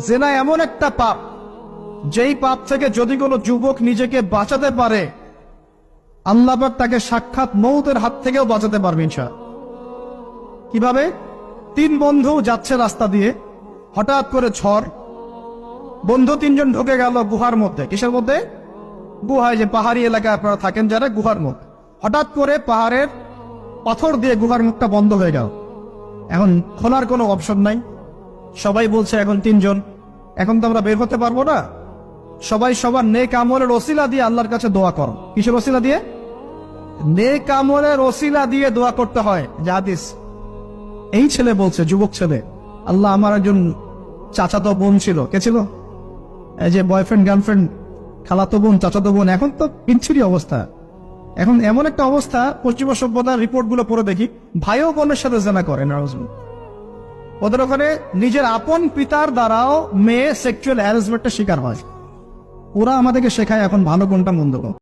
জেনা এমন একটা পাপ, যেই পাপ থেকে যদি কোনো যুবক নিজেকে বাঁচাতে পারে, আল্লাহ পাক তাকে সাক্ষাৎ মৌতের হাত থেকেও বাঁচাতে পারবে ইনশাআল্লাহ। কিভাবে? 3 বন্ধু যাচ্ছে রাস্তা দিয়ে, হঠাৎ করে ঝড়, বন্ধু 3 জন ঢুকে গেল গুহার মধ্যে। কিসের মধ্যে? গুহায়, যে পাহাড়ি এলাকায় আপনারা থাকেন যারা, গুহার মধ্যে। হঠাৎ করে পাহাড়ের পাথর দিয়ে গুহার মুখটা বন্ধ হয়ে গেল। এখন খোলার কোনো অপশন নাই। সবাই বলছে এখন 3 জন, এখন তো আমরা বের হতে পারবো না। সবাই সবার নেক আমলের ওসিলা দিয়ে আল্লাহর কাছে দোয়া করো। কিসের ওসিলা দিয়ে? নেক আমলের ওসিলা দিয়ে দোয়া করতে হয়। যে হাদিস, এই ছেলে বলছে, যুবক ছেলে, আল্লাহ, আমার একজন চাচাতো বোন ছিল। কে ছিল? এই যে বয়ফ্রেন্ড গার্লফ্রেন্ড, খালাতো বোন, চাচাতো বোন। এখন তো বিচ্ছিরি অবস্থা। এখন এমন একটা অবস্থা, পশ্চিমা সভ্যতার রিপোর্ট গুলো পড়ে দেখি, ভাইও বোনের সাথে জেনা করে। ওদের ওখানে নিজের আপন পিতার দ্বারাও মেয়ে সেক্সুয়াল হ্যারাসমেন্টের শিকার হয়। ওরা আমাদেরকে শেখায় এখন ভালো কোনটা মন্দ কোনটা।